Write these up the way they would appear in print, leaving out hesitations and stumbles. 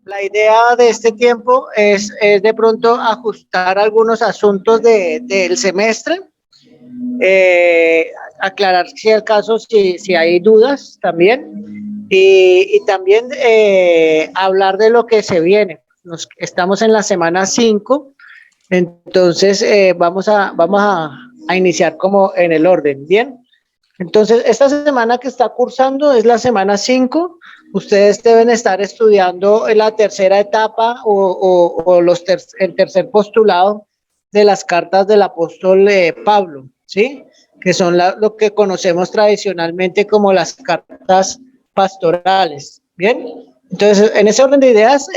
La idea de este tiempo es de pronto ajustar algunos asuntos del semestre, eh, aclarar si el caso, si hay dudas también, y también hablar de lo que se viene. Estamos en la semana 5, entonces vamos a iniciar como en el orden, ¿bien? Entonces, esta semana que está cursando es la semana 5. Ustedes deben estar estudiando en la tercera etapa o el tercer postulado de las cartas del apóstol Pablo, ¿sí? Que son lo que conocemos tradicionalmente como las cartas pastorales, ¿bien? Entonces, en ese orden de ideas,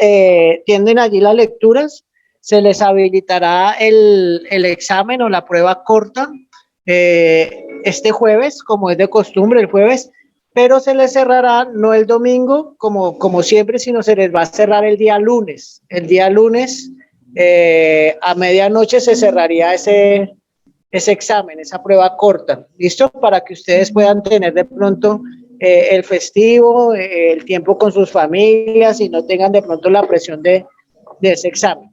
tienden allí las lecturas, se les habilitará el examen o la prueba corta este jueves, como es de costumbre el jueves, pero se les cerrará no el domingo, como siempre, sino se les va a cerrar el día lunes. El día lunes a medianoche se cerraría ese examen, esa prueba corta, ¿listo? Para que ustedes puedan tener de pronto el festivo, el tiempo con sus familias y no tengan de pronto la presión de ese examen.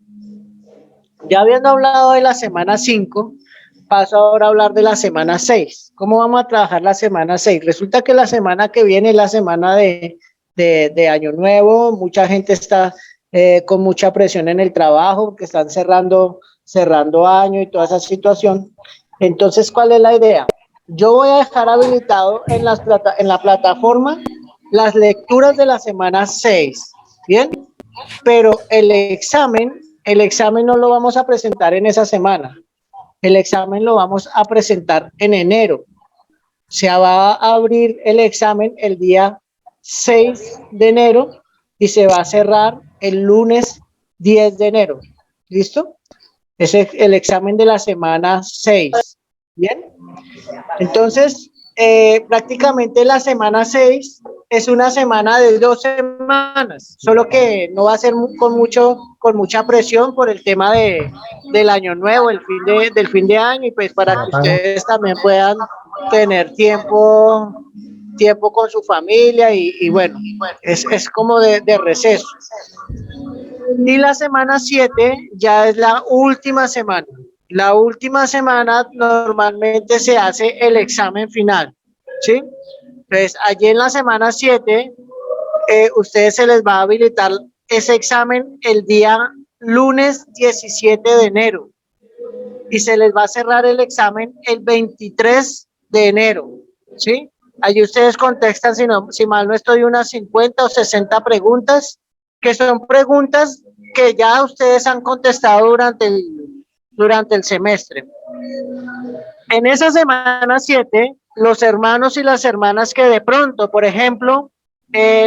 Ya habiendo hablado de la semana 5, paso ahora a hablar de la semana 6. ¿Cómo vamos a trabajar la semana 6? Resulta que la semana que viene es la semana de Año Nuevo. Mucha gente está con mucha presión en el trabajo, que están cerrando año y toda esa situación. Entonces, ¿cuál es la idea? Yo voy a dejar habilitado en la plataforma las lecturas de la semana 6, ¿bien? Pero el examen no lo vamos a presentar en esa semana. El examen lo vamos a presentar en enero. Se va a abrir el examen el día 6 de enero y se va a cerrar el lunes 10 de enero. ¿Listo? Ese es el examen de la semana 6. ¿Bien? Entonces, prácticamente la semana 6 es una semana de 2 semanas, solo que no va a ser con mucha presión por el tema del año nuevo, del fin de año, y pues para que ustedes también puedan tener tiempo con su familia y bueno, es como de receso. Y la semana 7 ya es la última semana. La última semana normalmente se hace el examen final, ¿sí? Entonces, allí en la semana 7, ustedes se les va a habilitar ese examen el día lunes 17 de enero y se les va a cerrar el examen el 23 de enero, ¿sí? Allí ustedes contestan, si mal no estoy, unas 50 o 60 preguntas, que son preguntas que ya ustedes han contestado durante el semestre. En esa semana 7, los hermanos y las hermanas que de pronto, por ejemplo,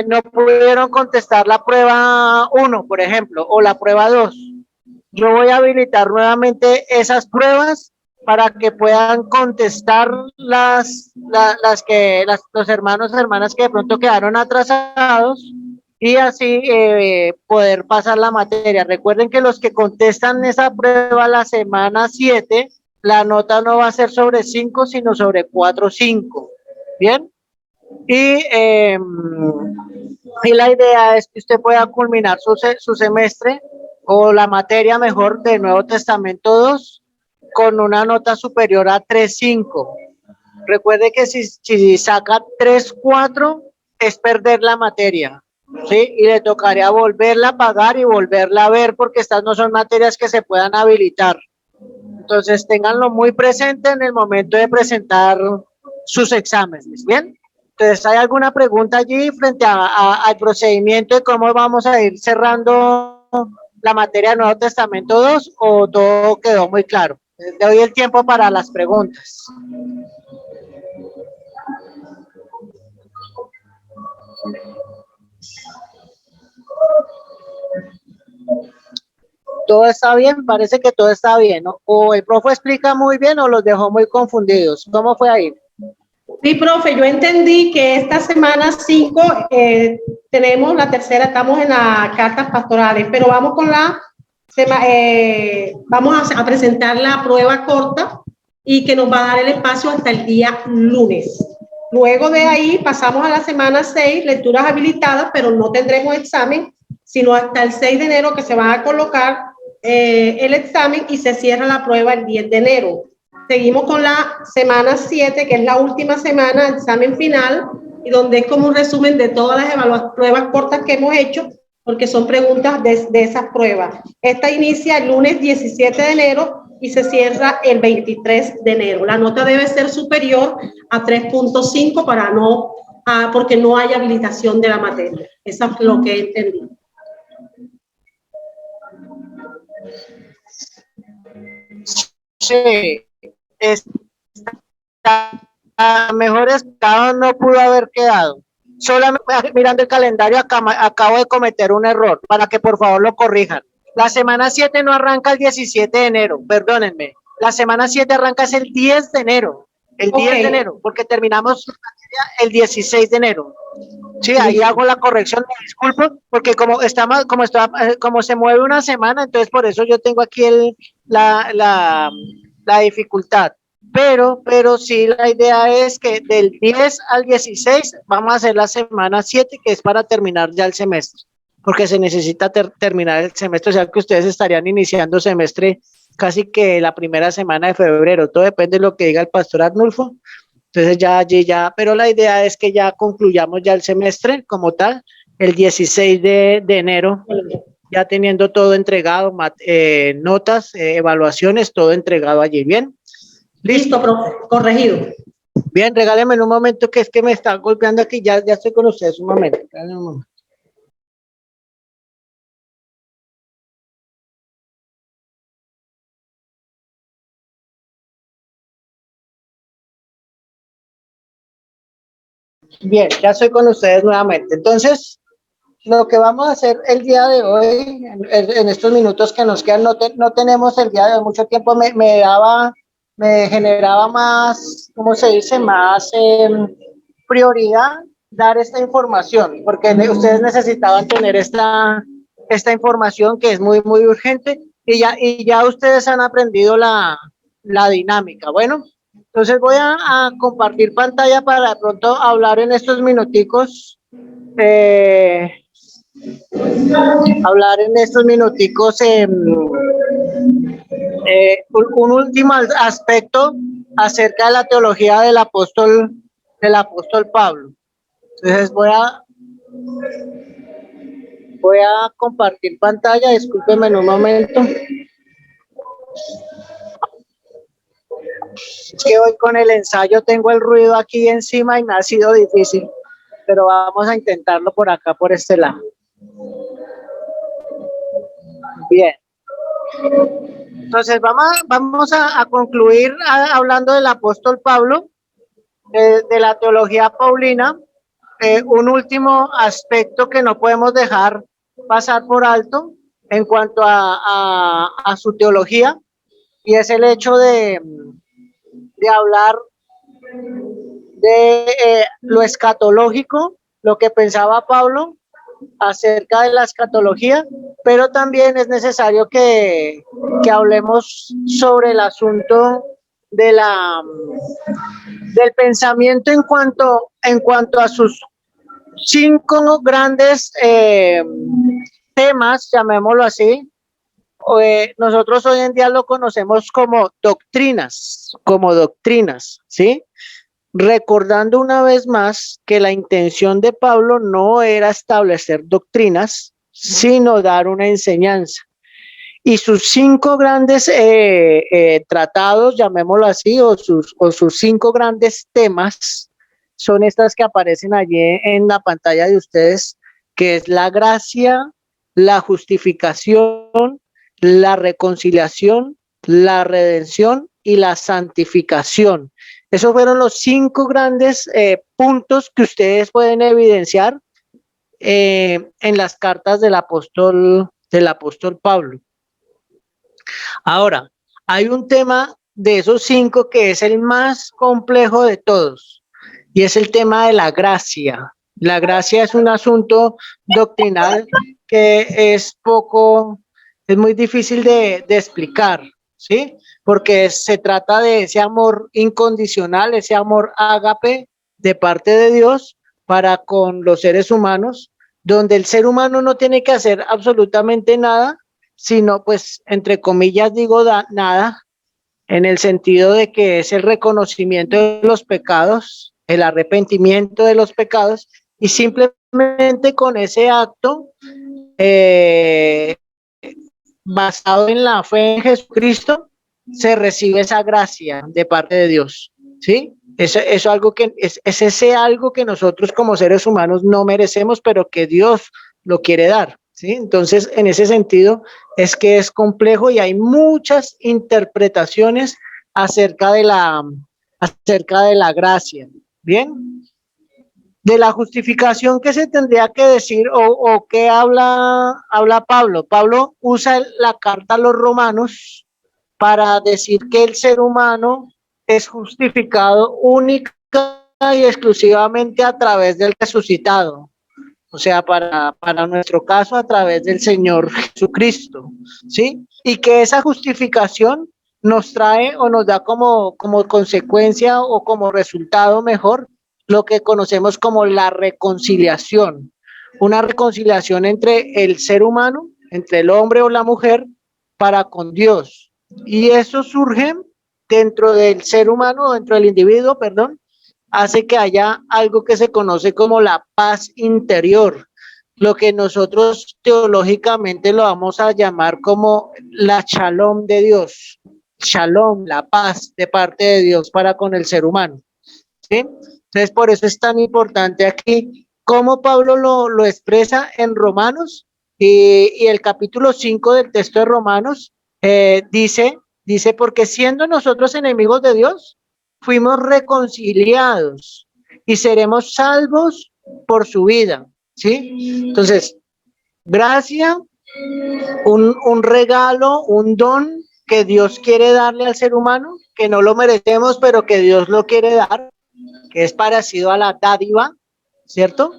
no pudieron contestar la prueba 1, por ejemplo, o la prueba 2, yo voy a habilitar nuevamente esas pruebas para que puedan contestar los hermanos y hermanas que de pronto quedaron atrasados y así poder pasar la materia. Recuerden que los que contestan esa prueba la semana 7, la nota no va a ser sobre 5, sino sobre 4 o 5. ¿Bien? Y la idea es que usted pueda culminar su semestre o la materia mejor del Nuevo Testamento 2 con una nota superior a 3.5. Recuerde que si saca 3.4 es perder la materia, ¿sí? Y le tocaría volverla a pagar y volverla a ver porque estas no son materias que se puedan habilitar. Entonces, ténganlo muy presente en el momento de presentar sus exámenes, ¿bien? Entonces, ¿hay alguna pregunta allí frente al procedimiento de cómo vamos a ir cerrando la materia del Nuevo Testamento 2 o todo quedó muy claro? Le doy el tiempo para las preguntas. ¿Todo está bien? Parece que todo está bien, ¿no? O el profe explica muy bien o los dejó muy confundidos. ¿Cómo fue ahí? Sí, profe, yo entendí que esta semana 5 tenemos la tercera, estamos en las cartas pastorales, pero vamos con vamos a presentar la prueba corta y que nos va a dar el espacio hasta el día lunes. Luego de ahí pasamos a la semana 6, lecturas habilitadas, pero no tendremos examen, sino hasta el 6 de enero que se va a colocar el examen y se cierra la prueba el 10 de enero. Seguimos con la semana 7, que es la última semana, examen final, y donde es como un resumen de todas las pruebas cortas que hemos hecho, porque son preguntas de esas pruebas. Esta inicia el lunes 17 de enero y se cierra el 23 de enero. La nota debe ser superior a 3.5 para no, porque no hay habilitación de la materia. Eso es lo que he entendido. Sí, mejor estado no pudo haber quedado. Solamente mirando el calendario acabo de cometer un error, para que por favor lo corrijan. La semana 7 no arranca el 17 de enero, perdónenme. La semana 7 arranca es el 10 de enero, el 10 de enero, porque terminamos el 16 de enero. Sí, ahí hago la corrección, me disculpo, porque como se mueve una semana, entonces por eso yo tengo aquí la dificultad. Pero sí, la idea es que del 10 al 16 vamos a hacer la semana 7, que es para terminar ya el semestre, porque se necesita terminar el semestre, o sea que ustedes estarían iniciando semestre casi que la primera semana de febrero. Todo depende de lo que diga el pastor Arnulfo. Entonces ya allí pero la idea es que ya concluyamos ya el semestre como tal, el 16 de enero, ya teniendo todo entregado, notas, evaluaciones, todo entregado allí. Bien. Listo, profe, corregido. Bien, regáleme un momento, que es que me está golpeando aquí, ya estoy con ustedes, un momento. Bien, ya estoy con ustedes nuevamente. Entonces, lo que vamos a hacer el día de hoy, en estos minutos que nos quedan, no tenemos el día de hoy mucho tiempo, me generaba más, ¿cómo se dice? Más prioridad dar esta información, porque ustedes necesitaban tener esta información que es muy, muy urgente, y ya ustedes han aprendido la dinámica. Bueno, entonces voy a compartir pantalla para de pronto hablar en estos minuticos, un último aspecto acerca de la teología del apóstol Pablo. Entonces voy a compartir pantalla, discúlpenme en un momento. Es que hoy con el ensayo tengo el ruido aquí encima y me ha sido difícil, pero vamos a intentarlo por acá, por este lado. Bien. Entonces vamos a concluir hablando del apóstol Pablo, de la teología paulina. Un último aspecto que no podemos dejar pasar por alto en cuanto a su teología, y es el hecho de hablar de lo escatológico, lo que pensaba Pablo acerca de la escatología, pero también es necesario que hablemos sobre el asunto del pensamiento en cuanto a sus 5 grandes temas, llamémoslo así. Nosotros hoy en día lo conocemos como doctrinas, ¿sí? Recordando una vez más que la intención de Pablo no era establecer doctrinas, sino dar una enseñanza. Y sus 5 grandes tratados, llamémoslo así, o sus 5 grandes temas, son estas que aparecen allí en la pantalla de ustedes, que es la gracia, la justificación, la reconciliación, la redención y la santificación. Esos fueron los 5 grandes puntos que ustedes pueden evidenciar en las cartas del apóstol Pablo. Ahora, hay un tema de esos 5 que es el más complejo de todos, y es el tema de la gracia. La gracia es un asunto doctrinal que es muy difícil de explicar, ¿sí? Porque se trata de ese amor incondicional, ese amor ágape de parte de Dios para con los seres humanos, donde el ser humano no tiene que hacer absolutamente nada, sino pues, entre comillas digo nada, en el sentido de que es el reconocimiento de los pecados, el arrepentimiento de los pecados, y simplemente con ese acto, eh, basado en la fe en Jesucristo, se recibe esa gracia de parte de Dios, ¿sí? Eso algo que es ese algo que nosotros como seres humanos no merecemos, pero que Dios lo quiere dar, ¿sí? Entonces, en ese sentido, es que es complejo y hay muchas interpretaciones acerca de la gracia, ¿bien? De la justificación que se tendría que decir o que habla Pablo. Pablo usa la carta a los romanos para decir que el ser humano es justificado única y exclusivamente a través del resucitado. O sea, para nuestro caso, a través del Señor Jesucristo, ¿sí? Y que esa justificación nos trae o nos da como consecuencia o como resultado mejor lo que conocemos como la reconciliación. Una reconciliación entre el ser humano, entre el hombre o la mujer, para con Dios. Y eso surge dentro del ser humano, dentro del individuo, perdón, hace que haya algo que se conoce como la paz interior, lo que nosotros teológicamente lo vamos a llamar como la shalom de Dios, shalom, la paz de parte de Dios para con el ser humano, ¿sí? Entonces, por eso es tan importante aquí cómo Pablo lo expresa en Romanos y el capítulo 5 del texto de Romanos dice, porque siendo nosotros enemigos de Dios, fuimos reconciliados y seremos salvos por su vida, ¿sí? Entonces, gracia, un regalo, un don que Dios quiere darle al ser humano, que no lo merecemos, pero que Dios lo quiere dar, que es parecido a la dádiva, ¿cierto?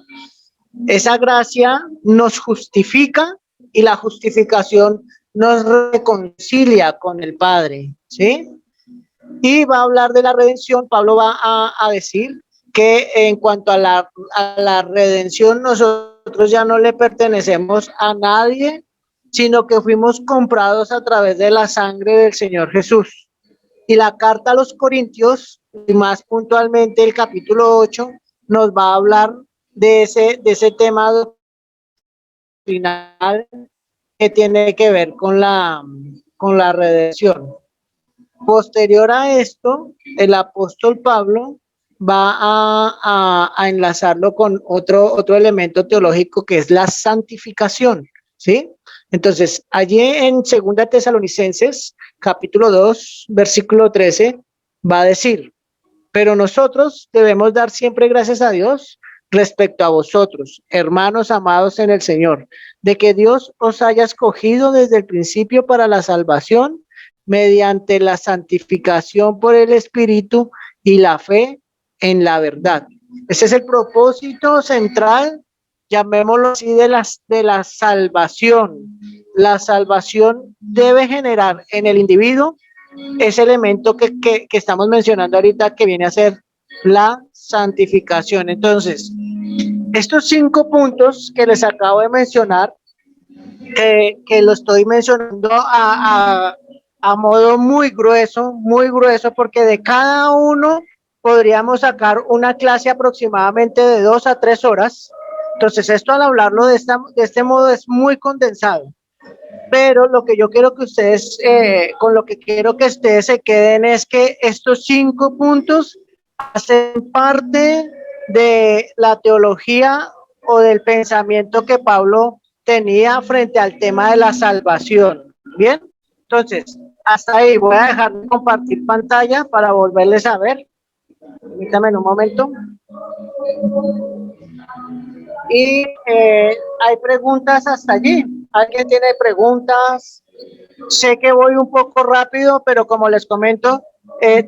Esa gracia nos justifica y la justificación nos reconcilia con el Padre, ¿sí? Y va a hablar de la redención. Pablo va a decir que en cuanto a la redención, nosotros ya no le pertenecemos a nadie, sino que fuimos comprados a través de la sangre del Señor Jesús. Y la carta a los Corintios, y más puntualmente el capítulo 8, nos va a hablar de ese tema doctrinal que tiene que ver con la redención. Posterior a esto, el apóstol Pablo va a enlazarlo con otro elemento teológico que es la santificación, ¿sí? Entonces, allí en 2 Tesalonicenses, capítulo 2, versículo 13, va a decir, pero nosotros debemos dar siempre gracias a Dios respecto a vosotros, hermanos amados en el Señor, de que Dios os haya escogido desde el principio para la salvación mediante la santificación por el Espíritu y la fe en la verdad. Ese es el propósito central, llamémoslo así, de la salvación. La salvación debe generar en el individuo ese elemento que estamos mencionando ahorita, que viene a ser la santificación. Entonces, estos 5 puntos que les acabo de mencionar, que lo estoy mencionando a modo muy grueso, porque de cada uno podríamos sacar una clase aproximadamente de 2 a 3 horas. Entonces, esto al hablarlo de este modo es muy condensado. Pero lo que yo quiero que ustedes, con lo que quiero que ustedes se queden es que estos 5 puntos hacen parte de la teología o del pensamiento que Pablo tenía frente al tema de la salvación. Bien, entonces, hasta ahí voy a dejar de compartir pantalla para volverles a ver. Permítame un momento. Y hay preguntas hasta allí. ¿Alguien tiene preguntas? Sé que voy un poco rápido, pero como les comento,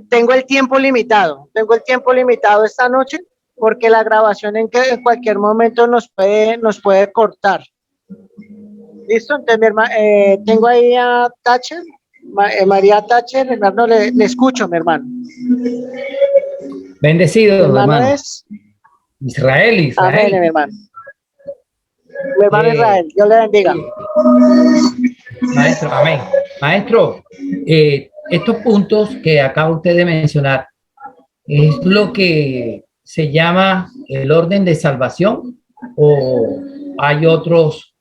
tengo el tiempo limitado. Tengo el tiempo limitado esta noche porque la grabación en cualquier momento nos puede cortar. ¿Listo? Entonces, tengo ahí a Thatcher, María Thatcher, hermano, le escucho, mi hermano. Bendecido, mi hermano hermano. es Israel. Amén, mi hermano. Mi hermano Israel, Dios le bendiga. Maestro, amén. Maestro, estos puntos que acaba usted de mencionar, ¿es lo que se llama el orden de salvación o hay otros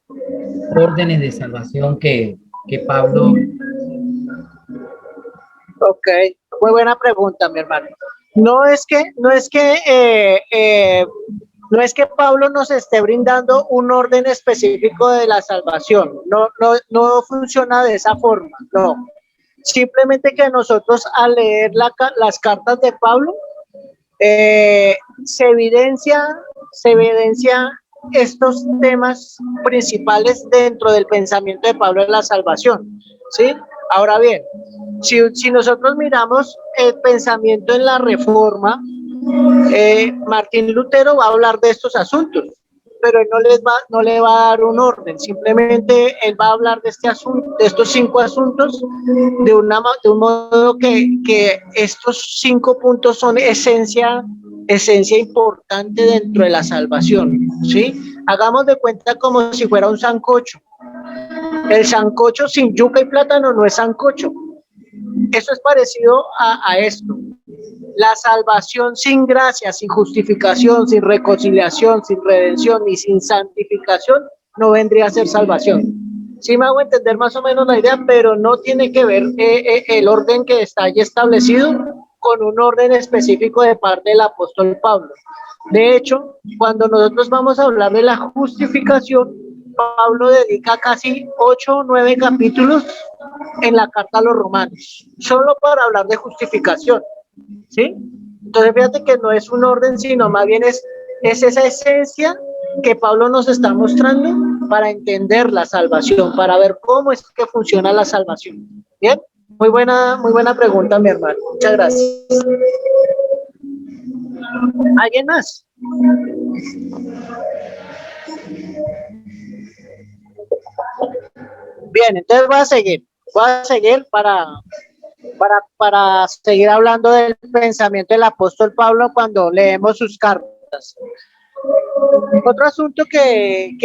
órdenes de salvación que Pablo? Ok, muy buena pregunta, mi hermano. No es que Pablo nos esté brindando un orden específico de la salvación. No funciona de esa forma, no. Simplemente que nosotros al leer las cartas de Pablo, se evidencia estos temas principales dentro del pensamiento de Pablo en la salvación, ¿sí? Ahora bien, si nosotros miramos el pensamiento en la Reforma, Martín Lutero va a hablar de estos asuntos, pero él no le va a dar un orden, simplemente él va a hablar de este asunto, de estos 5 asuntos, de un modo que estos 5 puntos son esencia importante dentro de la salvación, ¿sí? Hagamos de cuenta como si fuera un sancocho. El sancocho sin yuca y plátano no es sancocho. Eso es parecido a esto. La salvación sin gracia, sin justificación, sin reconciliación, sin redención y sin santificación no vendría a ser salvación. Sí me hago entender más o menos la idea, pero no tiene que ver el orden que está ahí establecido con un orden específico de parte del apóstol Pablo. De hecho, cuando nosotros vamos a hablar de la justificación, Pablo dedica casi 8 o 9 capítulos en la carta a los romanos, solo para hablar de justificación, ¿sí? Entonces fíjate que no es un orden, sino más bien es esa esencia que Pablo nos está mostrando para entender la salvación, para ver cómo es que funciona la salvación. Bien, muy buena pregunta, mi hermano. Muchas gracias. ¿Alguien más? Bien, entonces voy a seguir para seguir hablando del pensamiento del apóstol Pablo cuando leemos sus cartas. Otro asunto que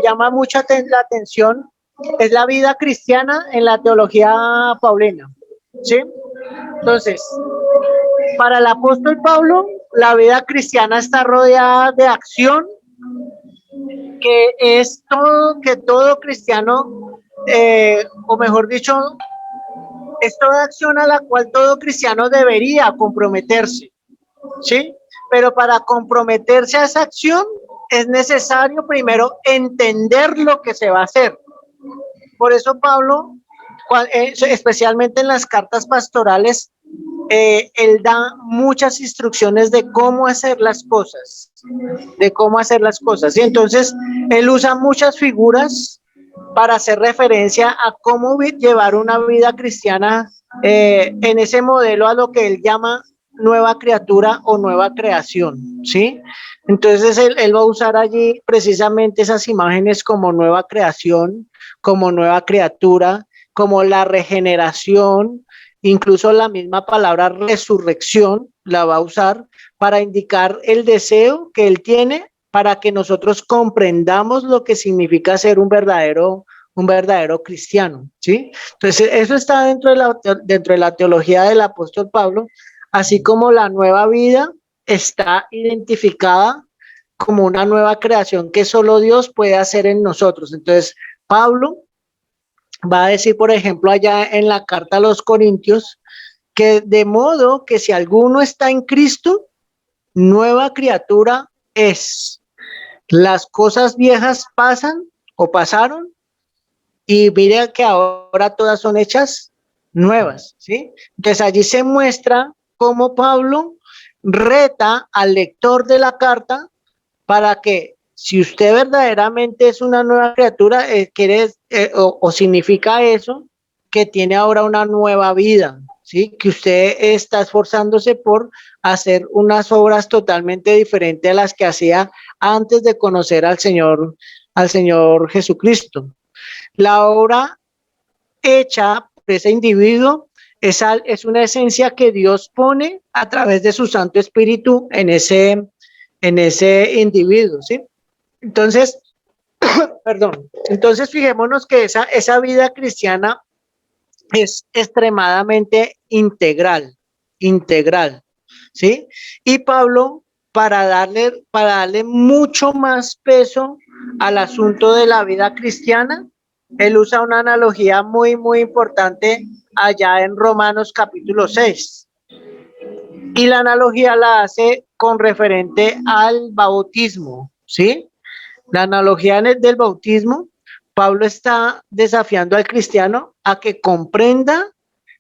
llama mucha la atención es la vida cristiana en la teología paulina, ¿sí? Entonces, para el apóstol Pablo, la vida cristiana está rodeada de acción, que es que todo cristiano, o mejor dicho, es toda acción a la cual todo cristiano debería comprometerse, ¿sí? Pero para comprometerse a esa acción es necesario primero entender lo que se va a hacer. Por eso Pablo, especialmente en las cartas pastorales, él da muchas instrucciones de cómo hacer las cosas, Y entonces él usa muchas figuras para hacer referencia a cómo llevar una vida cristiana en ese modelo a lo que él llama nueva criatura o nueva creación, ¿sí? Entonces él va a usar allí precisamente esas imágenes como nueva creación, como nueva criatura, como la regeneración, incluso la misma palabra resurrección la va a usar para indicar el deseo que él tiene para que nosotros comprendamos lo que significa ser un verdadero cristiano, ¿sí? Entonces, eso está dentro de la teología del apóstol Pablo, así como la nueva vida está identificada como una nueva creación que solo Dios puede hacer en nosotros. Entonces, Pablo va a decir, por ejemplo, allá en la carta a los Corintios, que de modo que si alguno está en Cristo, nueva criatura es. Las cosas viejas pasan o pasaron y mira que ahora todas son hechas nuevas, ¿sí? Entonces allí se muestra cómo Pablo reta al lector de la carta para que si usted verdaderamente es una nueva criatura, o significa eso, que tiene ahora una nueva vida, ¿sí? Que usted está esforzándose por hacer unas obras totalmente diferentes a las que hacía antes de conocer al Señor Jesucristo. La obra hecha por ese individuo es una esencia que Dios pone a través de su Santo Espíritu en ese individuo, ¿sí? Entonces, Perdón. Entonces, fijémonos que esa vida cristiana es extremadamente integral, ¿sí? Y Pablo, para darle mucho más peso al asunto de la vida cristiana, él usa una analogía muy, muy importante allá en Romanos capítulo 6. Y la analogía la hace con referente al bautismo, ¿sí? La analogía del bautismo, Pablo está desafiando al cristiano a que comprenda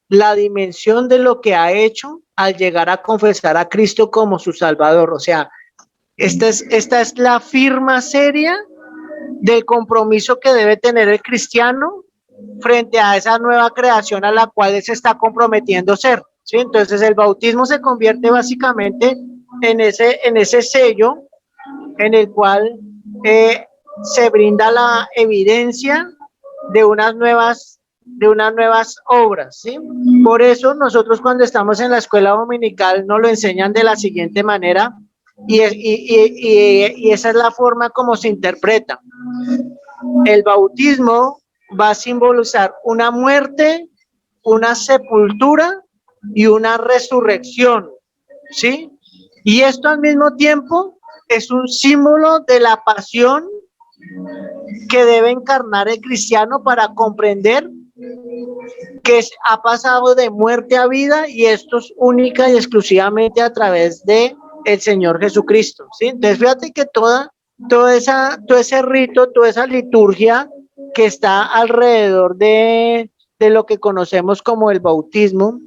la dimensión de lo que ha hecho al llegar a confesar a Cristo como su Salvador. O sea, esta es la firma seria del compromiso que debe tener el cristiano frente a esa nueva creación a la cual él se está comprometiendo ser, ¿sí? Entonces el bautismo se convierte básicamente en ese sello en el cual se brinda la evidencia de unas nuevas obras, ¿sí? Por eso nosotros cuando estamos en la escuela dominical nos lo enseñan de la siguiente manera y esa es la forma como se interpreta. El bautismo va a simbolizar una muerte, una sepultura y una resurrección, ¿sí? Y esto al mismo tiempo es un símbolo de la pasión que debe encarnar el cristiano para comprender que ha pasado de muerte a vida y esto es única y exclusivamente a través de el Señor Jesucristo, ¿sí? Entonces fíjate que todo ese rito, toda esa liturgia que está alrededor de lo que conocemos como el bautismo,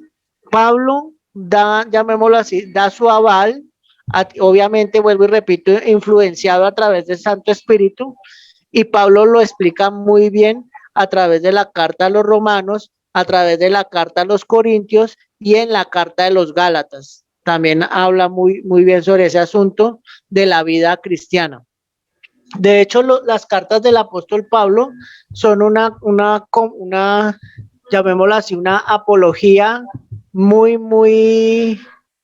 Pablo da, llamémoslo así, da su aval, obviamente vuelvo y repito, influenciado a través del Santo Espíritu, y Pablo lo explica muy bien a través de la carta a los romanos, a través de la carta a los corintios y en la carta de los gálatas. También habla muy, muy bien sobre ese asunto de la vida cristiana. De hecho, las cartas del apóstol Pablo son llamémoslo así, una apología muy, muy,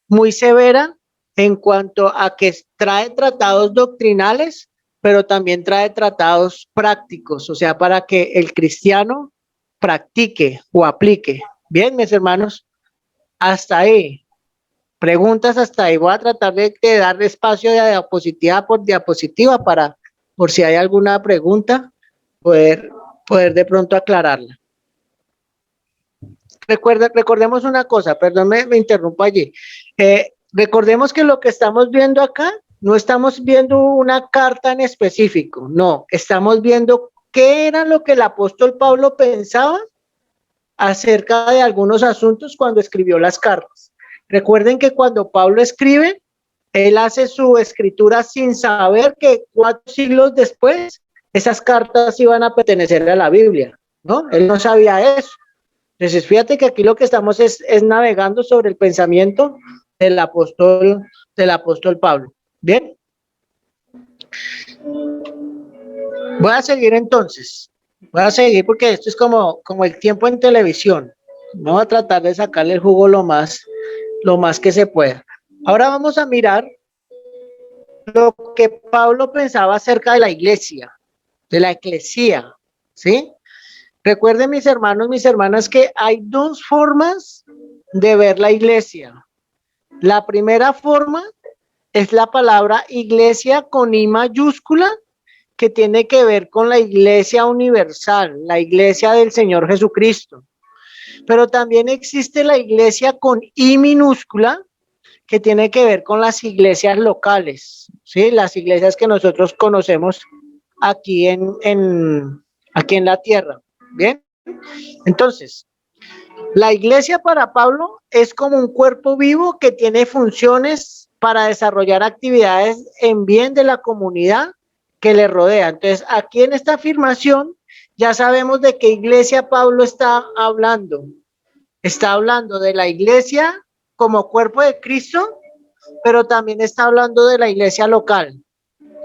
muy severa en cuanto a que trae tratados doctrinales, pero también trae tratados prácticos, o sea, para que el cristiano practique o aplique. Bien, mis hermanos, hasta ahí. Preguntas hasta ahí. Voy a tratar de dar espacio de diapositiva por diapositiva para, por si hay alguna pregunta, poder de pronto aclararla. Recordemos una cosa, perdón, me interrumpo allí. Recordemos que lo que estamos viendo acá, no estamos viendo una carta en específico, no, estamos viendo qué era lo que el apóstol Pablo pensaba acerca de algunos asuntos cuando escribió las cartas. Recuerden que cuando Pablo escribe, él hace su escritura sin saber que 4 siglos después esas cartas iban a pertenecer a la Biblia, ¿no? Él no sabía eso. Entonces, fíjate que aquí lo que estamos es navegando sobre el pensamiento del apóstol Pablo. Bien. Voy a seguir entonces. Voy a seguir porque esto es como el tiempo en televisión. No voy a tratar de sacarle el jugo lo más que se pueda. Ahora vamos a mirar lo que Pablo pensaba acerca de la iglesia, de la eclesía, ¿sí? Recuerden, mis hermanos, mis hermanas, que hay 2 formas de ver la iglesia. La primera forma es la palabra iglesia con I mayúscula, que tiene que ver con la iglesia universal, la iglesia del Señor Jesucristo. Pero también existe la iglesia con I minúscula, que tiene que ver con las iglesias locales, ¿sí? Las iglesias que nosotros conocemos aquí aquí en la tierra. Bien, entonces, la iglesia para Pablo es como un cuerpo vivo que tiene funciones para desarrollar actividades en bien de la comunidad que le rodea. Entonces, aquí en esta afirmación ya sabemos de qué iglesia Pablo está hablando. Está hablando de la iglesia como cuerpo de Cristo, pero también está hablando de la iglesia local,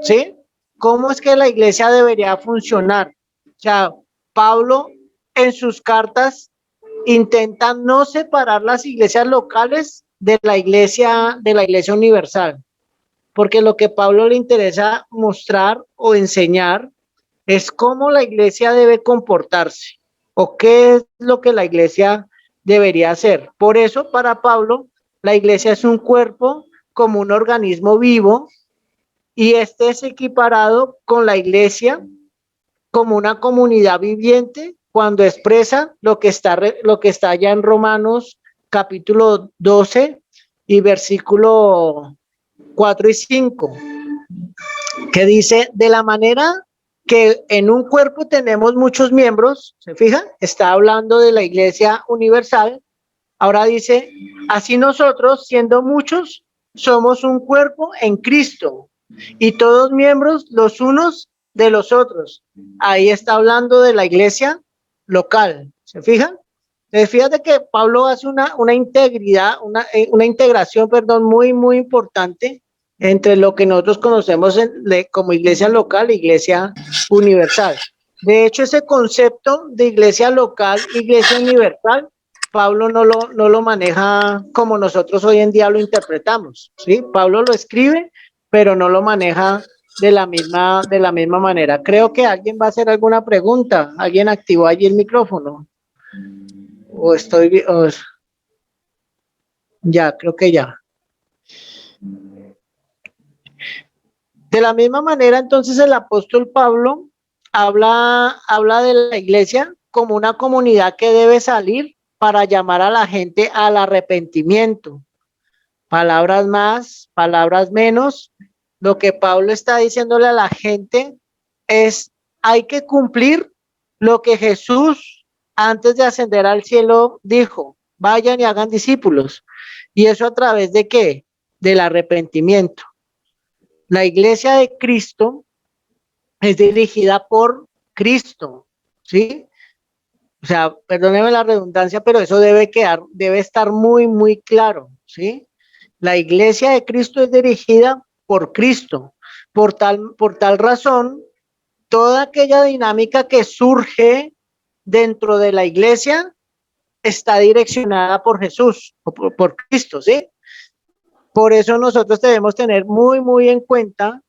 ¿sí? ¿Cómo es que la iglesia debería funcionar? O sea, Pablo en sus cartas intenta no separar las iglesias locales de la iglesia universal, porque lo que Pablo le interesa mostrar o enseñar es cómo la iglesia debe comportarse o qué es lo que la iglesia debería hacer. Por eso, para Pablo, la iglesia es un cuerpo como un organismo vivo y este es equiparado con la iglesia como una comunidad viviente cuando expresa lo que está allá en Romanos capítulo 12 y versículo 4 y 5, que dice, de la manera que en un cuerpo tenemos muchos miembros, ¿se fijan? Está hablando de la iglesia universal. Ahora dice, así nosotros, siendo muchos, somos un cuerpo en Cristo y todos miembros los unos de los otros. Ahí está hablando de la iglesia local, ¿se fijan? Entonces, fíjate que Pablo hace una integración, perdón, muy importante entre lo que nosotros conocemos como iglesia local e iglesia universal. De hecho, ese concepto de iglesia local, iglesia universal, Pablo no lo maneja como nosotros hoy en día lo interpretamos, ¿sí? Pablo lo escribe, pero no lo maneja de la misma manera. Creo que alguien va a hacer alguna pregunta. ¿Alguien activó allí el micrófono? Ya, creo que ya. De la misma manera, entonces, el apóstol Pablo habla de la iglesia como una comunidad que debe salir para llamar a la gente al arrepentimiento. Palabras más, palabras menos. Lo que Pablo está diciéndole a la gente es, hay que cumplir lo que Jesús antes de ascender al cielo dijo, vayan y hagan discípulos. ¿Y eso a través de qué? Del arrepentimiento. La iglesia de Cristo es dirigida por Cristo, ¿sí? O sea, perdóneme la redundancia, pero eso debe estar muy claro, ¿sí? La iglesia de Cristo es dirigida por Cristo. Por tal razón, toda aquella dinámica que surge dentro de la iglesia está direccionada por Jesús, o por Cristo, ¿sí? Por eso nosotros debemos tener muy en cuenta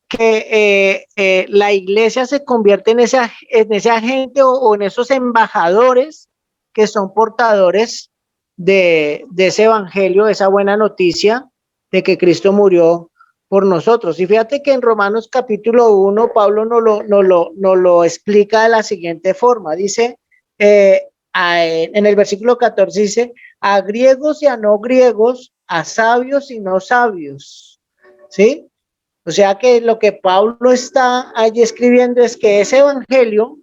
que la iglesia se convierte en ese agente o en esos embajadores que son portadores de ese evangelio, de esa buena noticia de que Cristo murió por nosotros. Y fíjate que en Romanos capítulo 1, Pablo nos lo explica de la siguiente forma. Dice, en el versículo 14 dice, a griegos y a no griegos, a sabios y no sabios, ¿sí? O sea que lo que Pablo está allí escribiendo es que ese evangelio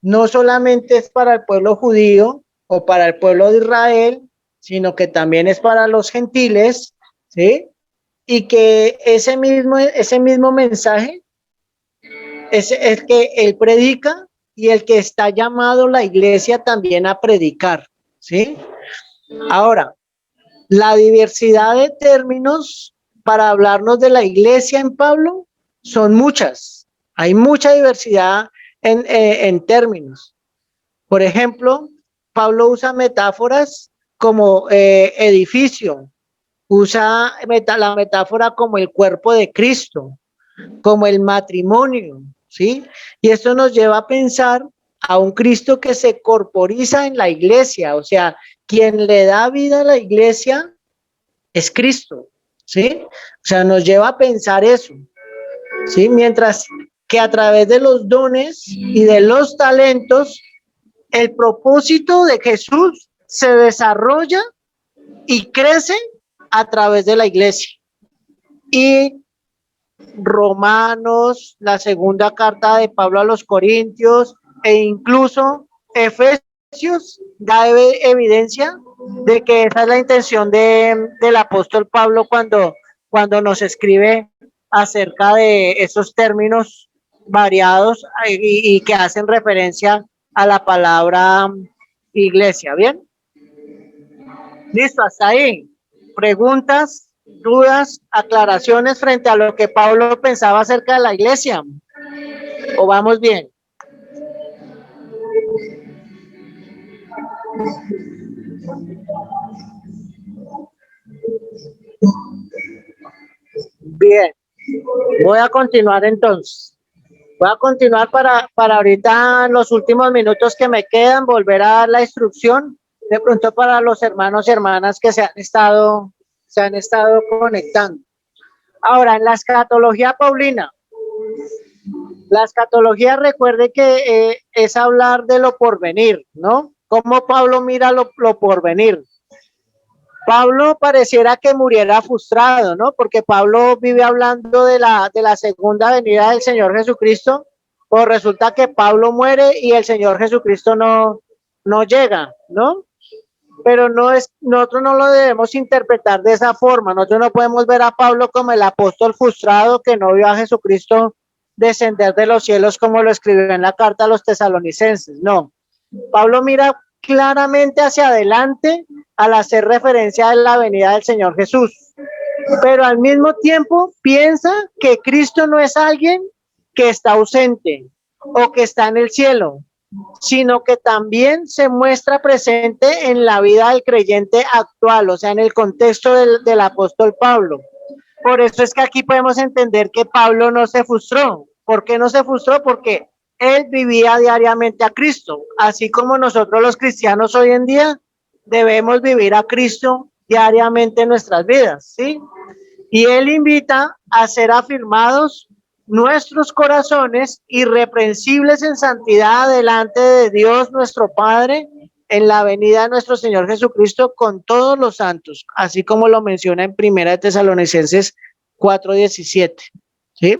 no solamente es para el pueblo judío o para el pueblo de Israel, sino que también es para los gentiles, ¿sí? Y que ese mismo mensaje es el que él predica y el que está llamado la iglesia también a predicar, ¿sí? Ahora, la diversidad de términos para hablarnos de la iglesia en Pablo son muchas. Hay mucha diversidad en términos. Por ejemplo, Pablo usa metáforas como edificio, usa la metáfora como el cuerpo de Cristo, como el matrimonio, ¿sí? Y esto nos lleva a pensar a un Cristo que se corporiza en la iglesia, o sea, quien le da vida a la iglesia es Cristo, ¿sí? O sea, nos lleva a pensar eso, ¿sí? Mientras que a través de los dones y de los talentos, el propósito de Jesús se desarrolla y crece a través de la iglesia. Y Romanos, la segunda carta de Pablo a los Corintios e incluso Efesios da evidencia de que esa es la intención del apóstol Pablo cuando nos escribe acerca de esos términos variados y que hacen referencia a la palabra iglesia. ¿Bien? Listo, hasta ahí. ¿Preguntas, dudas, aclaraciones frente a lo que Pablo pensaba acerca de la iglesia? ¿O vamos bien? Bien, voy a continuar entonces. Voy a continuar para ahorita, en los últimos minutos que me quedan, volver a dar la instrucción, de pronto para los hermanos y hermanas que se han estado conectando. Ahora, en la escatología paulina, la escatología, recuerde que es hablar de lo porvenir, ¿no? ¿Cómo Pablo mira lo porvenir? Pablo pareciera que muriera frustrado, ¿no? Porque Pablo vive hablando de la segunda venida del Señor Jesucristo, pues resulta que Pablo muere y el Señor Jesucristo no llega, ¿no? Pero nosotros no lo debemos interpretar de esa forma. Nosotros no podemos ver a Pablo como el apóstol frustrado que no vio a Jesucristo descender de los cielos, como lo escribió en la carta a los tesalonicenses. No, Pablo mira claramente hacia adelante al hacer referencia a la venida del Señor Jesús, pero al mismo tiempo piensa que Cristo no es alguien que está ausente o que está en el cielo, sino que también se muestra presente en la vida del creyente actual, o sea, en el contexto del apóstol Pablo. Por eso es que aquí podemos entender que Pablo no se frustró. ¿Por qué no se frustró? Porque él vivía diariamente a Cristo, así como nosotros los cristianos hoy en día debemos vivir a Cristo diariamente en nuestras vidas, ¿sí? Y él invita a ser afirmados nuestros corazones irreprensibles en santidad delante de Dios nuestro Padre en la venida de nuestro Señor Jesucristo con todos los santos, así como lo menciona en Primera de Tesalonicenses 4:17, ¿sí?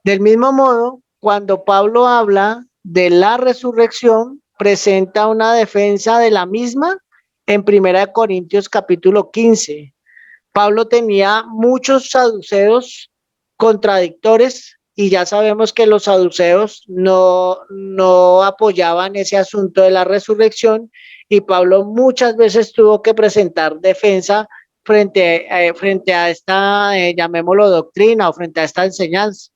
Del mismo modo, cuando Pablo habla de la resurrección, presenta una defensa de la misma en Primera de Corintios capítulo 15. Pablo tenía muchos saduceos contradictores y ya sabemos que los saduceos no apoyaban ese asunto de la resurrección y Pablo muchas veces tuvo que presentar defensa frente a esta, llamémoslo doctrina o frente a esta enseñanza.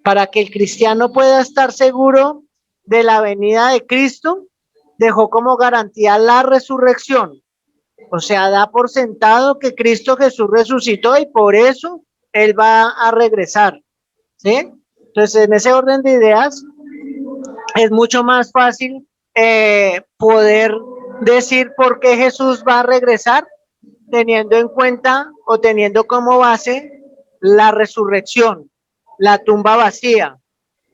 Para que el cristiano pueda estar seguro de la venida de Cristo, dejó como garantía la resurrección. O sea, da por sentado que Cristo Jesús resucitó y por eso Él va a regresar, ¿sí? Entonces, en ese orden de ideas, es mucho más fácil poder decir por qué Jesús va a regresar, teniendo en cuenta o teniendo como base la resurrección, la tumba vacía,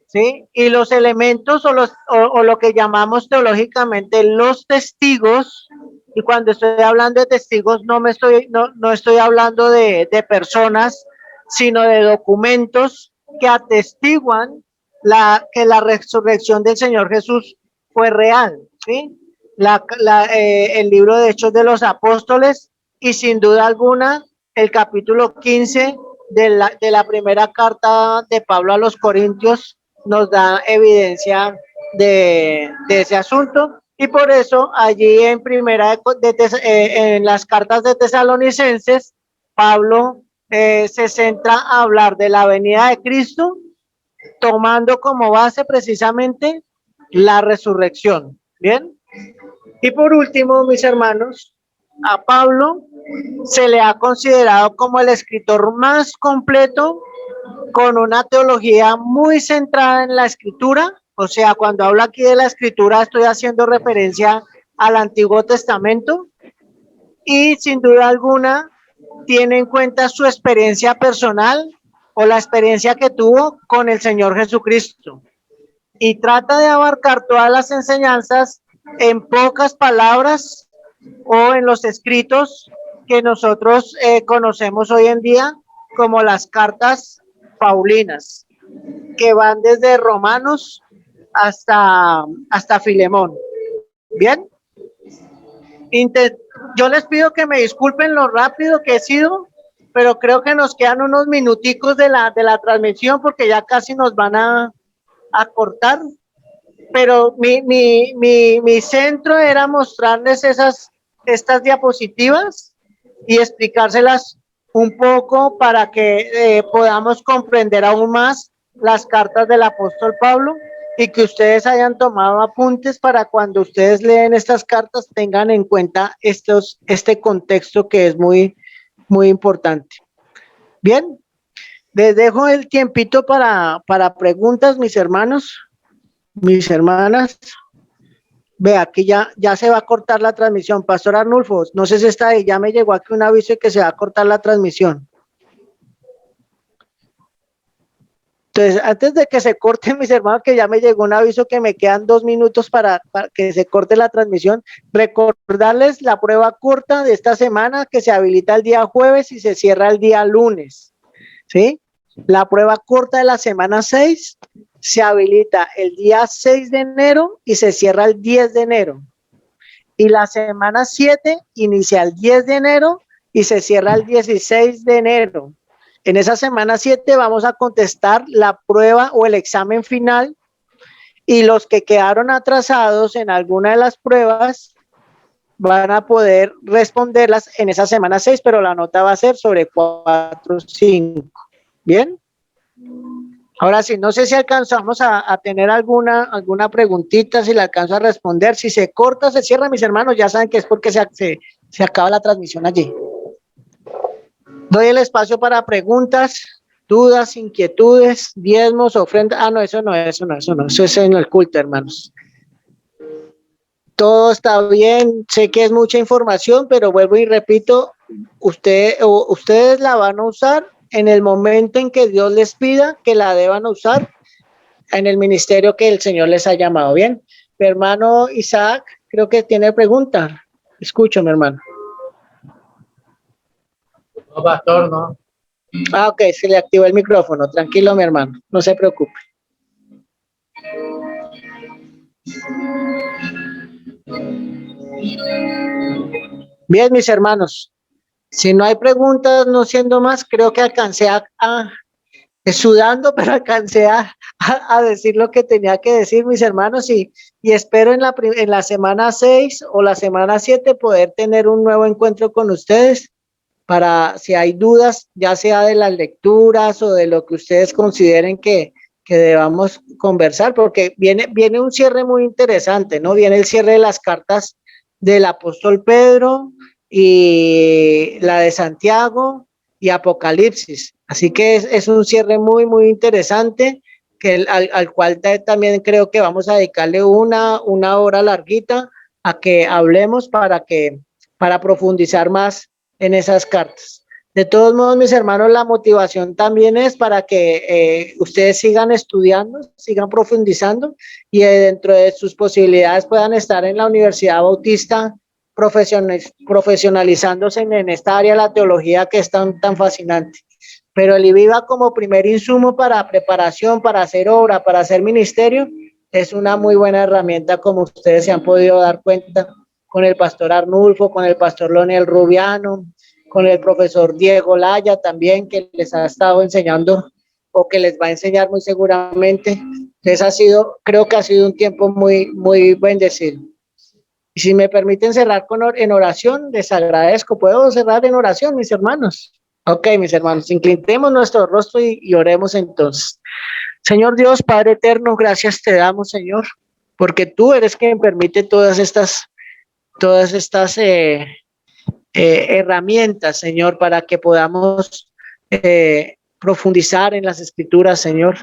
¿sí? Y los elementos o lo que llamamos teológicamente los testigos, y cuando estoy hablando de testigos no estoy hablando de personas, sino de documentos que atestiguan que la resurrección del Señor Jesús fue real, ¿sí? El libro de Hechos de los Apóstoles y sin duda alguna el capítulo 15 de la primera carta de Pablo a los Corintios nos da evidencia de ese asunto y por eso allí en en las cartas de Tesalonicenses Pablo se centra a hablar de la venida de Cristo tomando como base precisamente la resurrección. Bien, y por último, mis hermanos, a Pablo se le ha considerado como el escritor más completo, con una teología muy centrada en la escritura. O sea, cuando hablo aquí de la escritura estoy haciendo referencia al Antiguo Testamento y sin duda alguna tiene en cuenta su experiencia personal o la experiencia que tuvo con el Señor Jesucristo y trata de abarcar todas las enseñanzas en pocas palabras o en los escritos que nosotros conocemos hoy en día como las cartas paulinas, que van desde Romanos hasta Filemón. Bien, yo les pido que me disculpen lo rápido que he sido, pero creo que nos quedan unos minuticos de la transmisión porque ya casi nos van a cortar. Pero mi centro era mostrarles estas diapositivas y explicárselas un poco para que podamos comprender aún más las cartas del apóstol Pablo y que ustedes hayan tomado apuntes para cuando ustedes leen estas cartas tengan en cuenta este contexto que es muy, muy importante. Bien, Les dejo el tiempito para preguntas, mis hermanos, mis hermanas. Vea, aquí ya se va a cortar la transmisión. Pastor Arnulfo, no sé si está ahí, ya me llegó aquí un aviso de que se va a cortar la transmisión. Entonces, antes de que se corten, mis hermanos, que ya me llegó un aviso que me quedan 2 minutos para que se corte la transmisión, recordarles la prueba corta de esta semana que se habilita el día jueves y se cierra el día lunes, ¿sí? La prueba corta de la semana 6 se habilita el día 6 de enero y se cierra el 10 de enero. Y la semana 7 inicia el 10 de enero y se cierra el 16 de enero. En esa semana 7 vamos a contestar la prueba o el examen final y los que quedaron atrasados en alguna de las pruebas van a poder responderlas en esa semana 6, pero la nota va a ser sobre 4 o 5. ¿Bien? Ahora sí, no sé si alcanzamos a tener alguna preguntita, si le alcanzo a responder. Si se corta, se cierra, mis hermanos, ya saben que es porque se acaba la transmisión allí. Doy el espacio para preguntas, dudas, inquietudes, diezmos, ofrendas. Ah, no, eso es en el culto, hermanos. Todo está bien, sé que es mucha información, pero vuelvo y repito, ustedes la van a usar en el momento en que Dios les pida que la deban usar en el ministerio que el Señor les ha llamado. Bien, mi hermano Isaac, creo que tiene pregunta. Escucho, mi hermano. No, pastor, no. Ah, ok, se le activó el micrófono. Tranquilo, mi hermano, no se preocupe. Bien, mis hermanos, si no hay preguntas, no siendo más, creo que alcancé sudando, pero alcancé a decir lo que tenía que decir, mis hermanos, y espero en la semana 6 o la semana 7 poder tener un nuevo encuentro con ustedes para, si hay dudas, ya sea de las lecturas o de lo que ustedes consideren que debamos conversar, porque viene un cierre muy interesante, ¿no? Viene el cierre de las cartas del apóstol Pedro y la de Santiago y Apocalipsis. Así que es un cierre muy, muy interesante que al cual también creo que vamos a dedicarle una hora larguita a que hablemos para profundizar más en esas cartas. De todos modos, mis hermanos, la motivación también es para que ustedes sigan estudiando, sigan profundizando y dentro de sus posibilidades puedan estar en la Universidad Bautista profesionalizándose en esta área de la teología que es tan fascinante. Pero el IVIVA como primer insumo para preparación, para hacer obra, para hacer ministerio, es una muy buena herramienta, como ustedes se han podido dar cuenta con el pastor Arnulfo, con el pastor Leonel Rubiano, con el profesor Diego Laya también, que les ha estado enseñando o que les va a enseñar muy seguramente. Entonces creo que ha sido un tiempo muy, muy bendecido. Y si me permiten cerrar en oración, les agradezco. ¿Puedo cerrar en oración, mis hermanos? Ok, mis hermanos, inclinemos nuestro rostro y oremos entonces. Señor Dios, Padre eterno, gracias te damos, Señor, porque tú eres quien permite todas estas herramientas, Señor, para que podamos profundizar en las escrituras, Señor.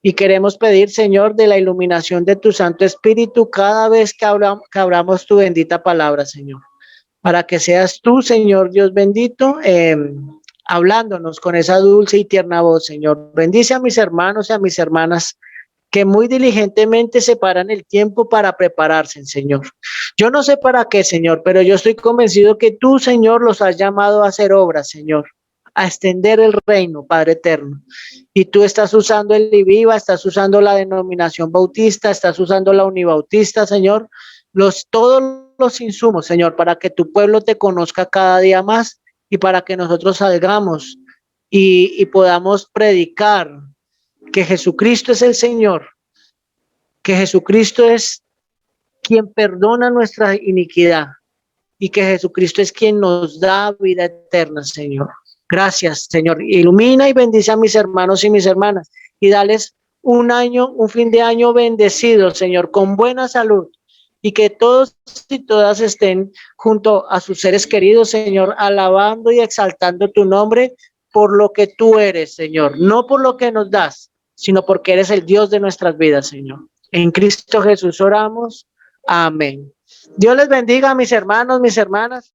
Y queremos pedir, Señor, de la iluminación de tu Santo Espíritu cada vez que abramos tu bendita palabra, Señor. Para que seas tú, Señor Dios bendito, hablándonos con esa dulce y tierna voz, Señor. Bendice a mis hermanos y a mis hermanas que muy diligentemente separan el tiempo para prepararse, Señor. Yo no sé para qué, Señor, pero yo estoy convencido que tú, Señor, los has llamado a hacer obras, Señor, a extender el reino, Padre eterno. Y tú estás usando el IVIVA, estás usando la denominación bautista, estás usando la unibautista, Señor, todos los insumos, Señor, para que tu pueblo te conozca cada día más y para que nosotros salgamos y podamos predicar que Jesucristo es el Señor, que Jesucristo es quien perdona nuestra iniquidad y que Jesucristo es quien nos da vida eterna, Señor. Gracias, Señor. Ilumina y bendice a mis hermanos y mis hermanas y dales un fin de año bendecido, Señor, con buena salud y que todos y todas estén junto a sus seres queridos, Señor, alabando y exaltando tu nombre por lo que tú eres, Señor, no por lo que nos das, sino porque eres el Dios de nuestras vidas, Señor. En Cristo Jesús oramos. Amén. Dios les bendiga, mis hermanos, mis hermanas.